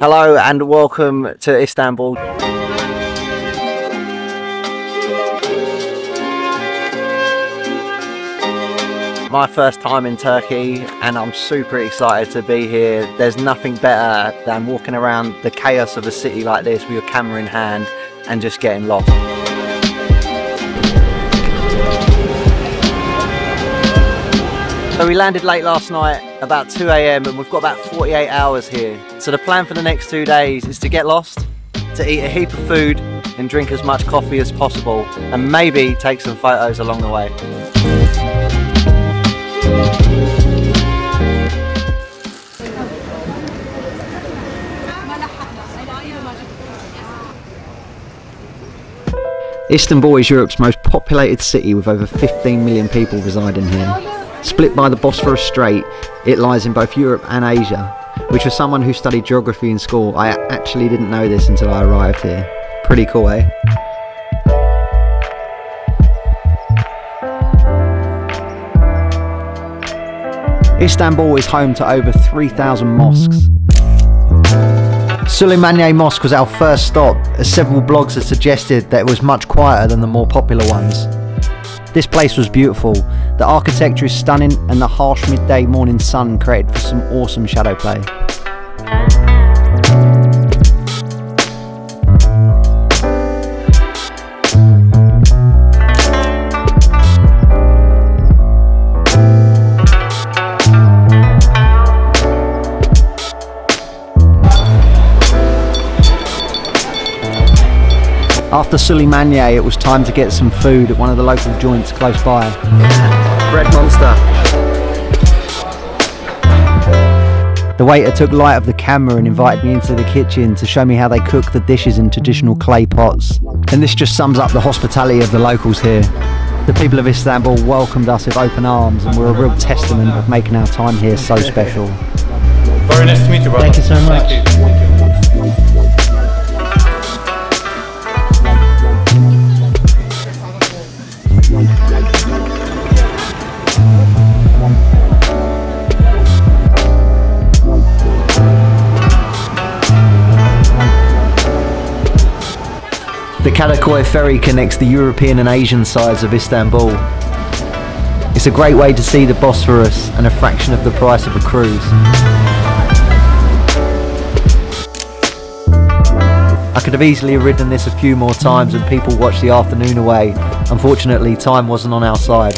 Hello and welcome to Istanbul. My first time in Turkey and I'm super excited to be here. There's nothing better than walking around the chaos of a city like this with your camera in hand and just getting lost. So we landed late last night, about 2 AM, and we've got about 48 hours here. So the plan for the next 2 days is to get lost, to eat a heap of food and drink as much coffee as possible, and maybe take some photos along the way. Istanbul is Europe's most populated city with over 15 million people residing here. Split by the Bosphorus Strait, it lies in both Europe and Asia, which for someone who studied geography in school, I actually didn't know this until I arrived here. Pretty cool, eh? Istanbul is home to over 3,000 mosques. Süleymaniye Mosque was our first stop, as several blogs have suggested that it was much quieter than the more popular ones. This place was beautiful, the architecture is stunning and the harsh midday morning sun created for some awesome shadow play. After Süleymaniye, it was time to get some food at one of the local joints close by. Bread monster. The waiter took light of the camera and invited me into the kitchen to show me how they cook the dishes in traditional clay pots. And this just sums up the hospitality of the locals here. The people of Istanbul welcomed us with open arms and were a real testament of making our time here so special. Very nice to meet you, brother. Thank you so much. Thank you. The Kadıköy ferry connects the European and Asian sides of Istanbul. It's a great way to see the Bosphorus and a fraction of the price of a cruise. I could have easily ridden this a few more times and people watched the afternoon away. Unfortunately, time wasn't on our side.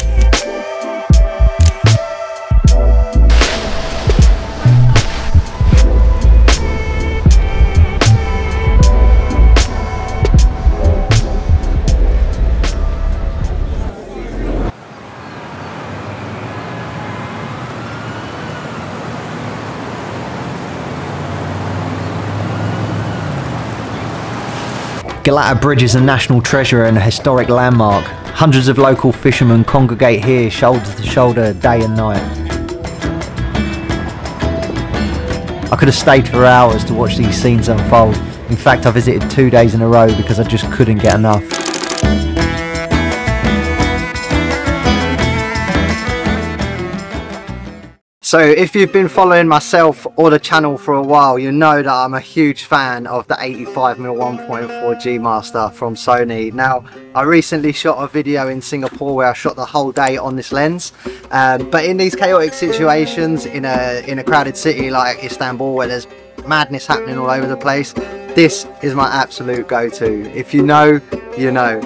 Galata Bridge is a national treasure and a historic landmark. Hundreds of local fishermen congregate here shoulder to shoulder day and night. I could have stayed for hours to watch these scenes unfold. In fact, I visited 2 days in a row because I just couldn't get enough. So if you've been following myself or the channel for a while, you know that I'm a huge fan of the 85mm 1.4G Master from Sony. Now, I recently shot a video in Singapore where I shot the whole day on this lens. But in these chaotic situations, in a crowded city like Istanbul where there's madness happening all over the place, this is my absolute go-to. If you know, you know.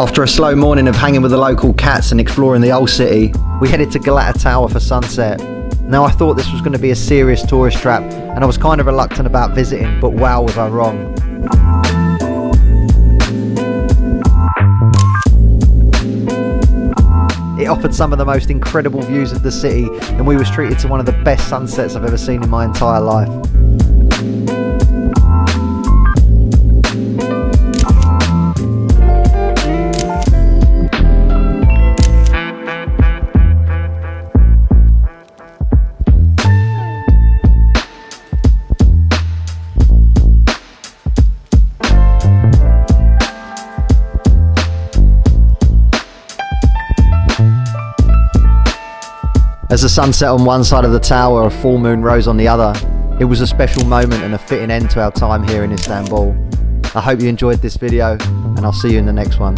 After a slow morning of hanging with the local cats and exploring the old city, we headed to Galata Tower for sunset. Now I thought this was going to be a serious tourist trap and I was kind of reluctant about visiting, but wow was I wrong. It offered some of the most incredible views of the city and we was treated to one of the best sunsets I've ever seen in my entire life. As the sun set on one side of the tower, a full moon rose on the other. It was a special moment and a fitting end to our time here in Istanbul. I hope you enjoyed this video and I'll see you in the next one.